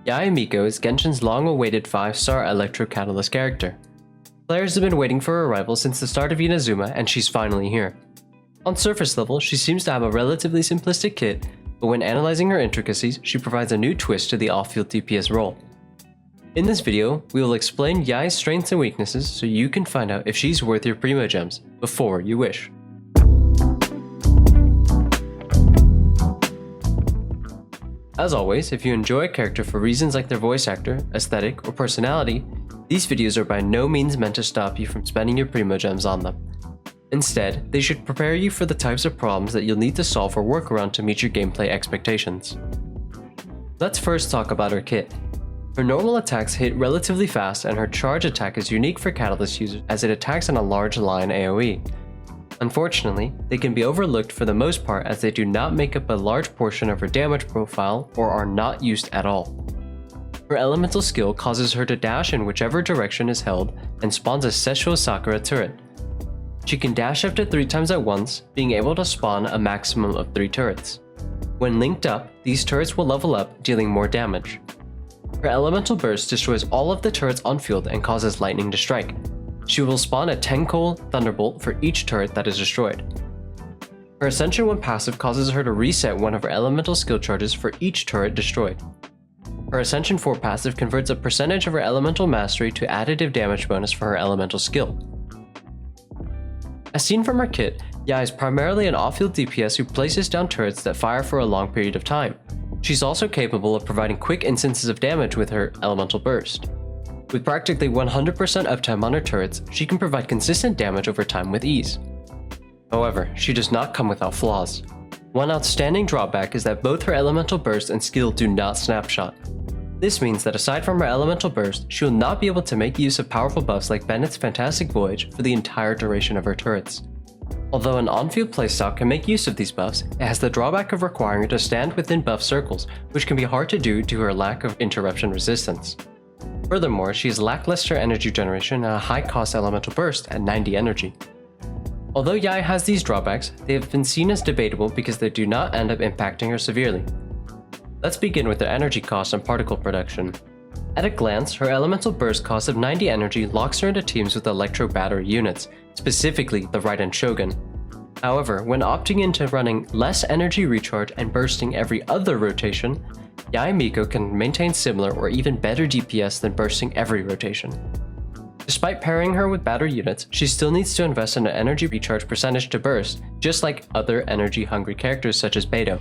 Yae Miko is Genshin's long-awaited 5-star Electro Catalyst character. Players have been waiting for her arrival since the start of Inazuma, and she's finally here. On surface level, she seems to have a relatively simplistic kit, but when analyzing her intricacies, she provides a new twist to the off-field DPS role. In this video, we will explain Yae's strengths and weaknesses so you can find out if she's worth your Primo Gems before you wish. As always, if you enjoy a character for reasons like their voice actor, aesthetic, or personality, these videos are by no means meant to stop you from spending your Primo Gems on them. Instead, they should prepare you for the types of problems that you'll need to solve or work around to meet your gameplay expectations. Let's first talk about her kit. Her normal attacks hit relatively fast, and her charge attack is unique for Catalyst users as it attacks on a large line AoE. Unfortunately, they can be overlooked for the most part as they do not make up a large portion of her damage profile or are not used at all. Her elemental skill causes her to dash in whichever direction is held and spawns a Sesho Sakura turret. She can dash up to 3 times at once, being able to spawn a maximum of 3 turrets. When linked up, these turrets will level up, dealing more damage. Her elemental burst destroys all of the turrets on field and causes lightning to strike. She will spawn a Tenko Thunderbolt for each turret that is destroyed. Her Ascension 1 passive causes her to reset one of her elemental skill charges for each turret destroyed. Her Ascension 4 passive converts a percentage of her elemental mastery to additive damage bonus for her elemental skill. As seen from her kit, Yae is primarily an off-field DPS who places down turrets that fire for a long period of time. She's also capable of providing quick instances of damage with her elemental burst. With practically 100% uptime on her turrets, she can provide consistent damage over time with ease. However, she does not come without flaws. One outstanding drawback is that both her elemental burst and skill do not snapshot. This means that aside from her elemental burst, she will not be able to make use of powerful buffs like Bennett's Fantastic Voyage for the entire duration of her turrets. Although an on-field playstyle can make use of these buffs, it has the drawback of requiring her to stand within buff circles, which can be hard to do due to her lack of interruption resistance. Furthermore, she has lackluster energy generation and a high-cost elemental burst at 90 energy. Although Yae has these drawbacks, they have been seen as debatable because they do not end up impacting her severely. Let's begin with their energy cost and particle production. At a glance, her elemental burst cost of 90 energy locks her into teams with electro battery units, specifically the Raiden Shogun. However, when opting into running less energy recharge and bursting every other rotation, Yae Miko can maintain similar or even better DPS than bursting every rotation. Despite pairing her with battery units, she still needs to invest in an energy recharge percentage to burst, just like other energy-hungry characters such as Beidou.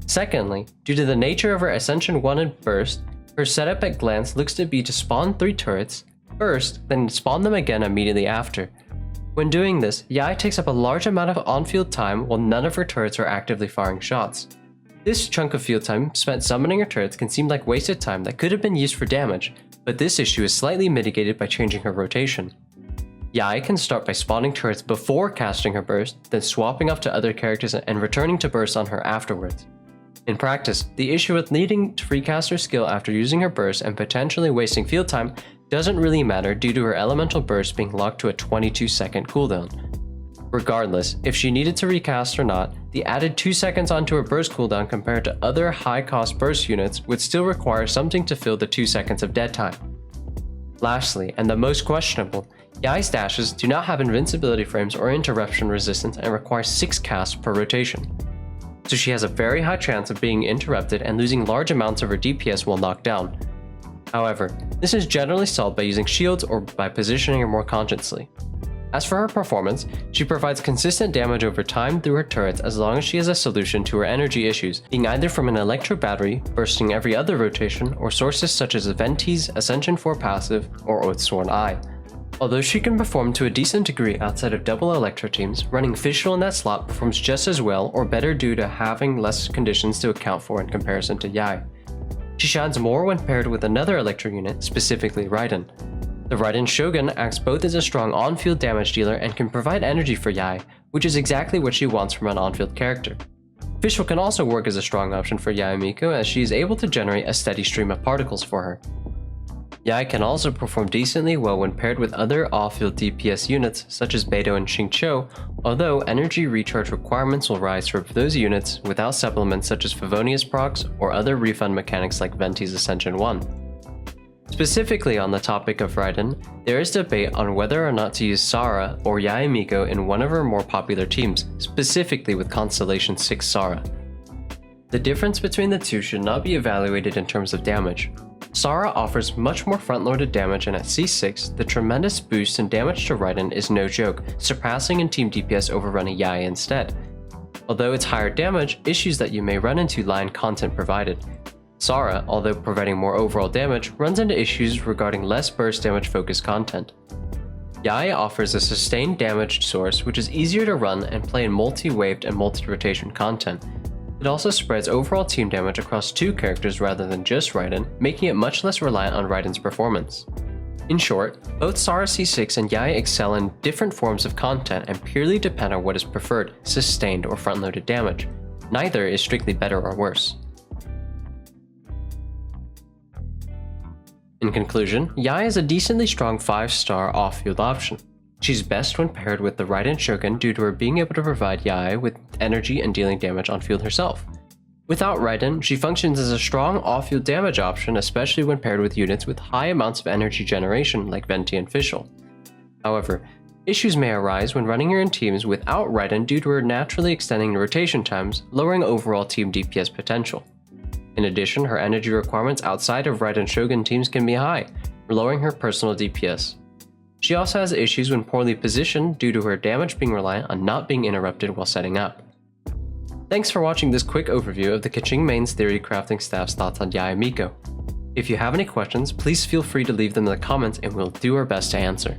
Secondly, due to the nature of her Ascension 1 and burst, her setup at glance looks to be to spawn 3 turrets, burst, then spawn them again immediately after. When doing this, Yae takes up a large amount of on-field time while none of her turrets are actively firing shots. This chunk of field time spent summoning her turrets can seem like wasted time that could have been used for damage, but this issue is slightly mitigated by changing her rotation. Yae can start by spawning turrets before casting her burst, then swapping off to other characters and returning to burst on her afterwards. In practice, the issue with needing to recast her skill after using her burst and potentially wasting field time doesn't really matter due to her elemental burst being locked to a 22-second cooldown. Regardless, if she needed to recast or not, the added 2 seconds onto her burst cooldown compared to other high-cost burst units would still require something to fill the 2 seconds of dead time. Lastly, and the most questionable, Yae's dashes do not have invincibility frames or interruption resistance and require 6 casts per rotation. So she has a very high chance of being interrupted and losing large amounts of her DPS while knocked down. However, this is generally solved by using shields or by positioning her more consciously. As for her performance, she provides consistent damage over time through her turrets as long as she has a solution to her energy issues, being either from an electro battery, bursting every other rotation, or sources such as Venti's Ascension 4 passive or Oathsworn Eye. Although she can perform to a decent degree outside of double electro teams, running Fischl in that slot performs just as well or better due to having less conditions to account for in comparison to Yae. She shines more when paired with another electro unit, specifically Raiden. The Raiden Shogun acts both as a strong on-field damage dealer and can provide energy for Yae, which is exactly what she wants from an on-field character. Fischl can also work as a strong option for Yae Miko as she is able to generate a steady stream of particles for her. Yae can also perform decently well when paired with other off-field DPS units such as Beidou and Xingqiu, although energy recharge requirements will rise for those units without supplements such as Favonius procs or other refund mechanics like Venti's Ascension 1. Specifically on the topic of Raiden, there is debate on whether or not to use Sara or Yae Miko in one of her more popular teams, specifically with Constellation 6 Sara. The difference between the two should not be evaluated in terms of damage. Sara offers much more front-loaded damage, and at C6, the tremendous boost in damage to Raiden is no joke, surpassing in team DPS overrunning Yae instead. Although it's higher damage, issues that you may run into lie in content provided. Sara, although providing more overall damage, runs into issues regarding less burst damage focused content. Yae offers a sustained damage source which is easier to run and play in multi-waved and multi-rotation content. It also spreads overall team damage across two characters rather than just Raiden, making it much less reliant on Raiden's performance. In short, both Sara C6 and Yae excel in different forms of content and purely depend on what is preferred, sustained or front-loaded damage. Neither is strictly better or worse. In conclusion, Yae is a decently strong 5-star off-field option. She's best when paired with the Raiden Shogun due to her being able to provide Yae with energy and dealing damage on field herself. Without Raiden, she functions as a strong off-field damage option, especially when paired with units with high amounts of energy generation like Venti and Fischl. However, issues may arise when running her in teams without Raiden due to her naturally extending rotation times, lowering overall team DPS potential. In addition, her energy requirements outside of Raiden Shogun teams can be high, lowering her personal DPS. She also has issues when poorly positioned due to her damage being reliant on not being interrupted while setting up. Thanks for watching this quick overview of the Keqing Main's Theory Crafting staff's thoughts on Yae Miko. If you have any questions, please feel free to leave them in the comments and we'll do our best to answer.